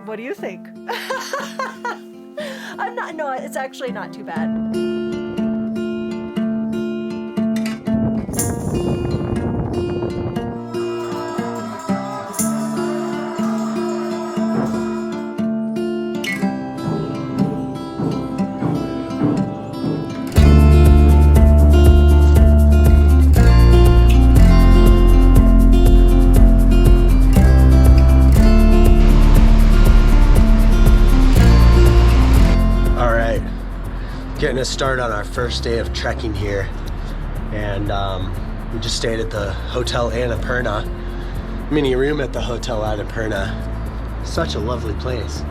What do you think? No, it's actually not too bad. Getting us started on our first day of trekking here, and we just stayed at the Hotel Annapurna, mini room at the Hotel Annapurna. Such a lovely place.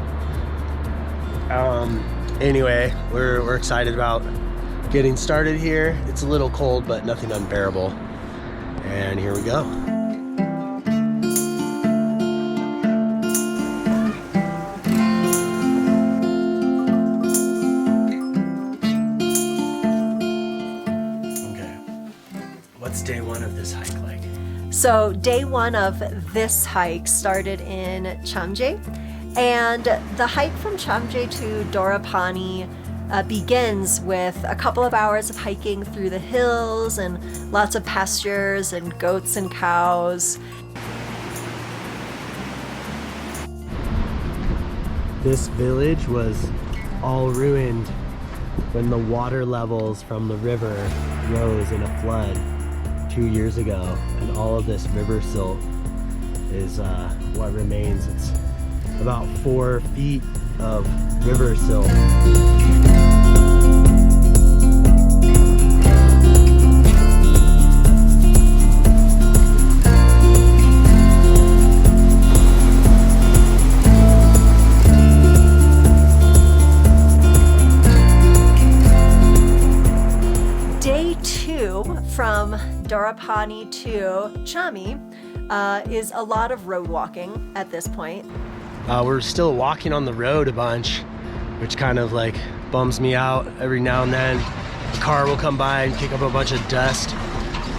Anyway, we're excited about getting started here. It's a little cold, but nothing unbearable. And here we go. Day one of this hike like? So day one of this hike started in Chamje, and the hike from Chamje to Dharapani begins with a couple of hours of hiking through the hills and lots of pastures and goats and cows. This village was all ruined when the water levels from the river rose in a flood 2 years ago, and all of this river silt is what remains. It's about 4 feet of river silt. Day 2 from Dharapani to Chame is a lot of road walking at this point. We're still walking on the road a bunch, which kind of like bums me out. Every now and then a car will come by and kick up a bunch of dust,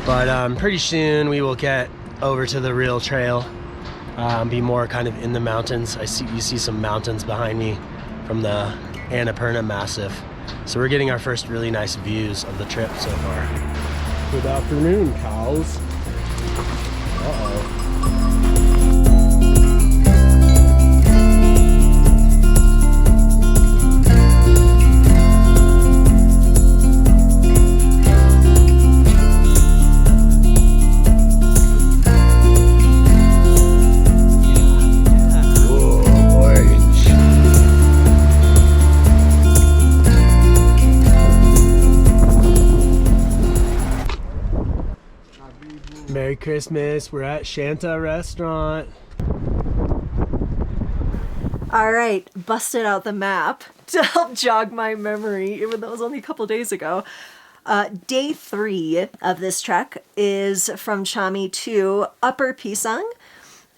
but pretty soon we will get over to the real trail, be more kind of in the mountains. You see some mountains behind me from the Annapurna Massif, so we're getting our first really nice views of the trip so far. Good afternoon, cows. Uh-oh. Merry Christmas. We're at Shanta Restaurant. All right, busted out the map to help jog my memory, even though it was only a couple days ago. Day 3 of this trek is from Chame to Upper Pisang,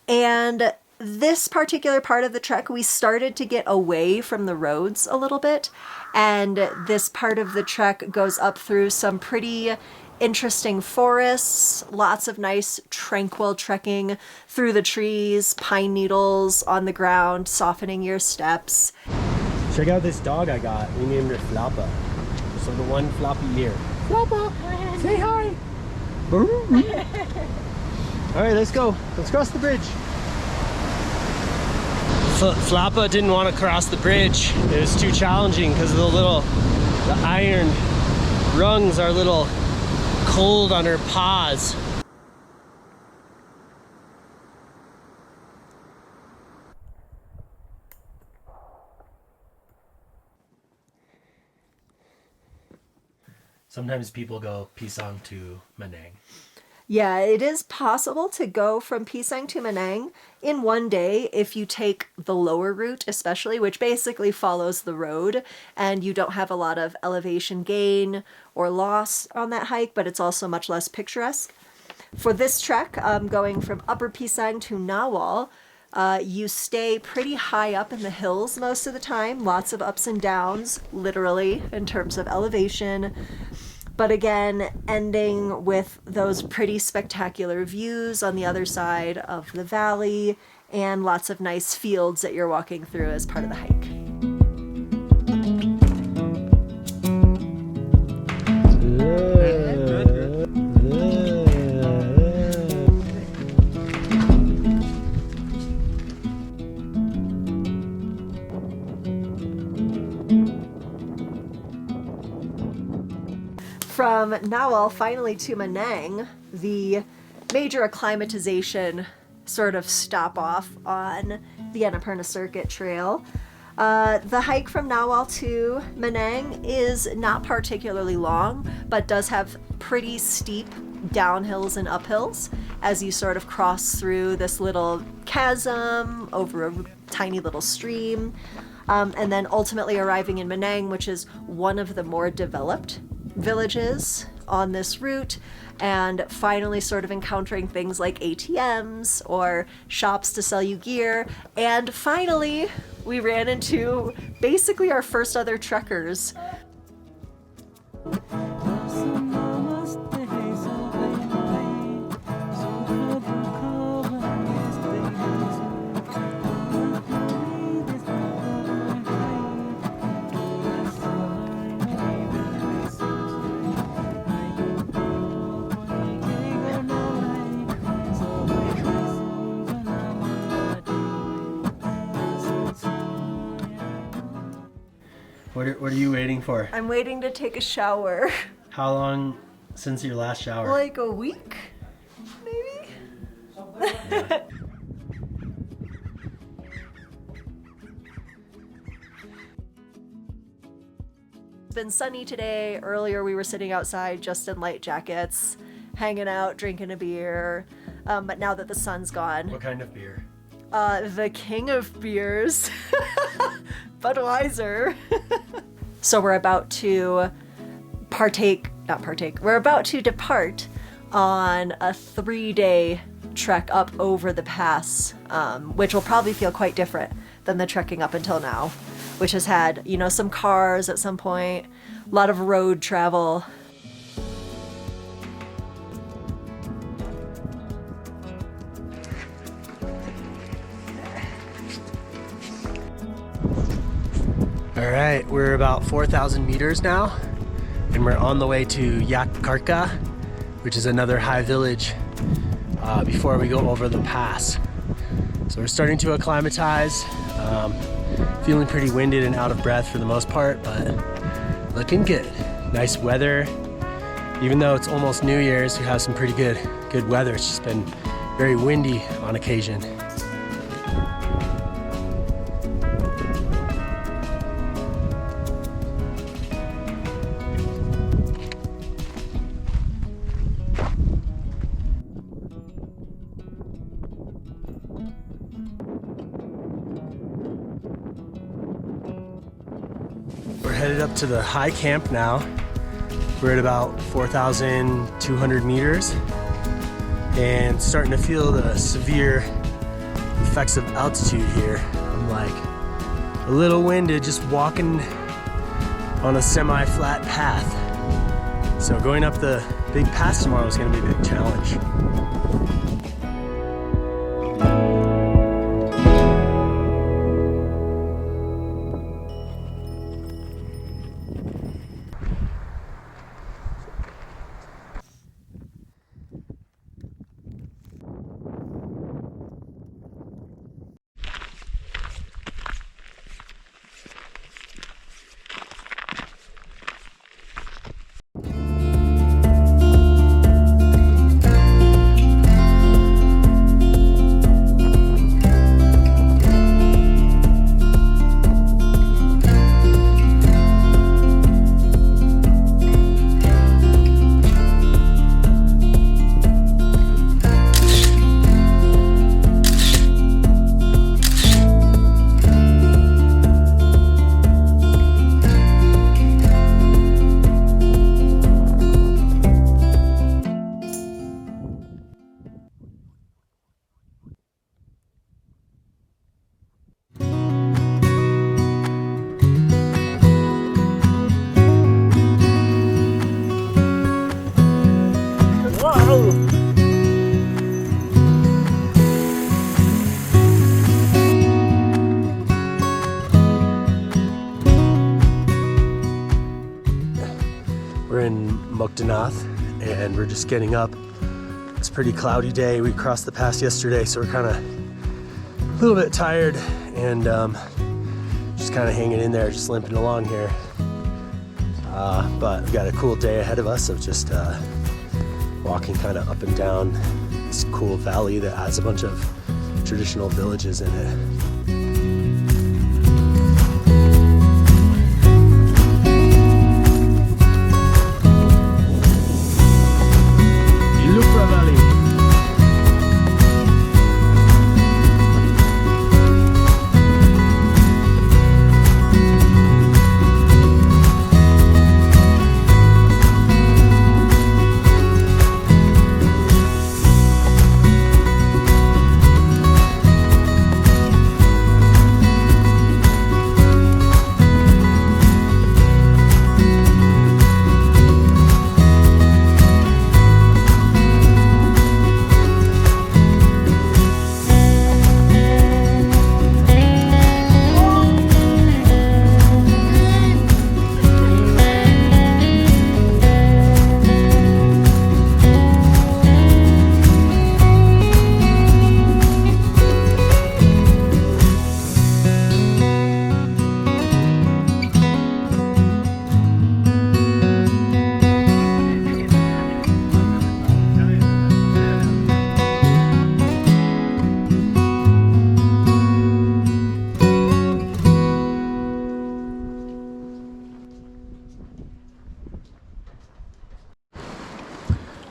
and this particular part of the trek, we started to get away from the roads a little bit, and this part of the trek goes up through some pretty interesting forests, lots of nice tranquil trekking through the trees, pine needles on the ground, softening your steps. Check out this dog I got. We named her Flappa. So the one floppy ear. Flappa, say hi. All right, let's go. Let's cross the bridge. Flappa didn't want to cross the bridge. It was too challenging because the iron rungs are little cold on her paws. Sometimes people go Pisang to Manang. Yeah, it is possible to go from Pisang to Manang in one day if you take the lower route, especially, which basically follows the road, and you don't have a lot of elevation gain or loss on that hike, but it's also much less picturesque. For this trek, going from Upper Pisang to Ngawal, you stay pretty high up in the hills most of the time, lots of ups and downs, literally, in terms of elevation. But again, ending with those pretty spectacular views on the other side of the valley and lots of nice fields that you're walking through as part of the hike. From Ngawal finally to Manang, the major acclimatization sort of stop off on the Annapurna Circuit Trail. The hike from Ngawal to Manang is not particularly long, but does have pretty steep downhills and uphills as you sort of cross through this little chasm over a tiny little stream, and then ultimately arriving in Manang, which is one of the more developed villages on this route, and finally sort of encountering things like ATMs or shops to sell you gear. And finally, we ran into basically our first other trekkers. What are you waiting for? I'm waiting to take a shower. How long since your last shower? Like a week, maybe? Yeah. It's been sunny today. Earlier we were sitting outside just in light jackets, hanging out, drinking a beer. But now that the sun's gone. What kind of beer? The king of beers, Budweiser. So we're about to we're about to depart on a 3-day trek up over the pass, which will probably feel quite different than the trekking up until now, which has had, you know, some cars at some point, a lot of road travel. All right, we're about 4,000 meters now, and we're on the way to Yak Kharka, which is another high village before we go over the pass. So we're starting to acclimatize, feeling pretty winded and out of breath for the most part, but looking good. Nice weather. Even though it's almost New Year's, we have some pretty good weather. It's just been very windy on occasion. We're headed up to the high camp now. We're at about 4,200 meters and starting to feel the severe effects of altitude here. I'm like a little winded just walking on a semi-flat path. So going up the big pass tomorrow is going to be a big challenge. Muktinath, and we're just getting up. It's a pretty cloudy day. We crossed the pass yesterday, so we're kind of a little bit tired and just kind of hanging in there, just limping along here. But we've got a cool day ahead of us of just walking kind of up and down this cool valley that has a bunch of traditional villages in it.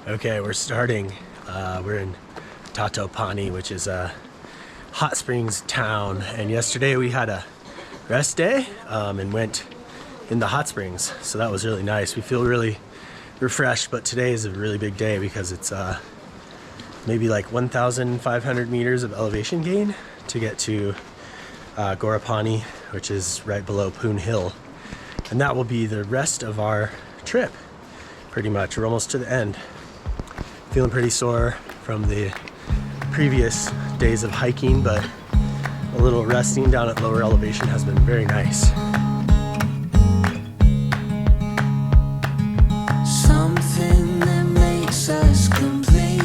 Okay, we're starting. We're in Tatopani, which is a hot springs town. And yesterday we had a rest day and went in the hot springs. So that was really nice. We feel really refreshed, but today is a really big day because it's maybe like 1,500 meters of elevation gain to get to Ghorepani, which is right below Poon Hill. And that will be the rest of our trip, pretty much. We're almost to the end. Feeling pretty sore from the previous days of hiking, but a little resting down at lower elevation has been very nice. Something that makes us complete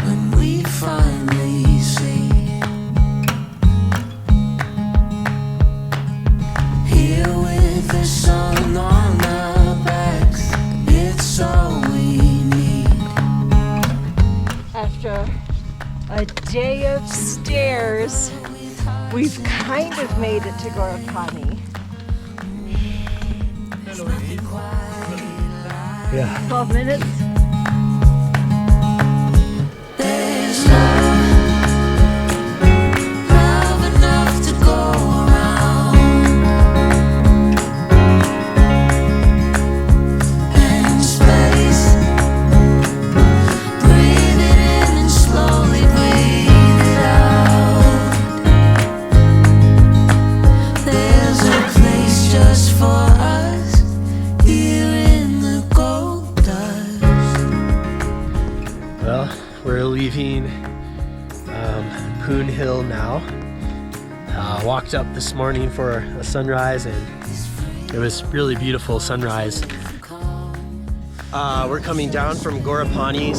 when we finally see. Here with the sun on our backs, it's all we need. After a day of stairs, we've kind of made it to Ghorepani. Yeah. 12 minutes. There's love enough to go around, and space. Breathe it in and slowly breathe it out. There's a place just for us here in the gold dust. Well, we're leaving Poon Hill now. Walked up this morning for a sunrise, and it was really beautiful sunrise. We're coming down from Ghorepani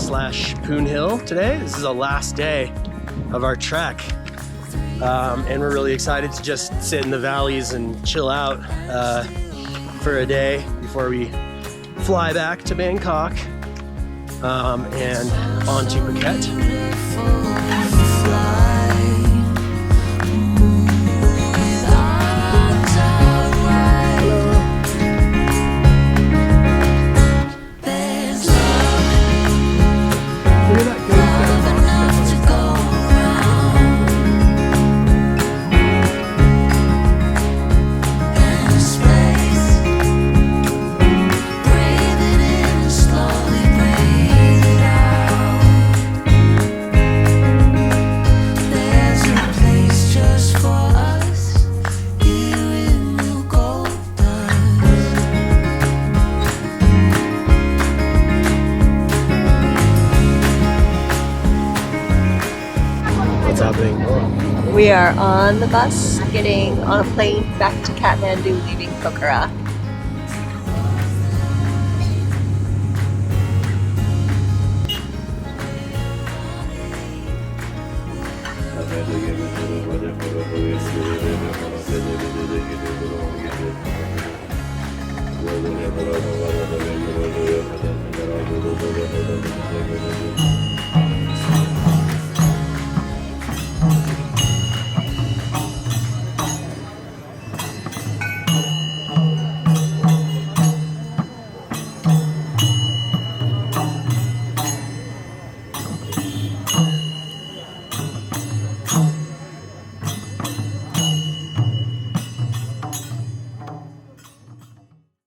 / Poon Hill today. This is the last day of our trek, and we're really excited to just sit in the valleys and chill out for a day before we fly back to Bangkok and on to Phuket. We are on the bus, getting on a plane back to Kathmandu, leaving Pokhara.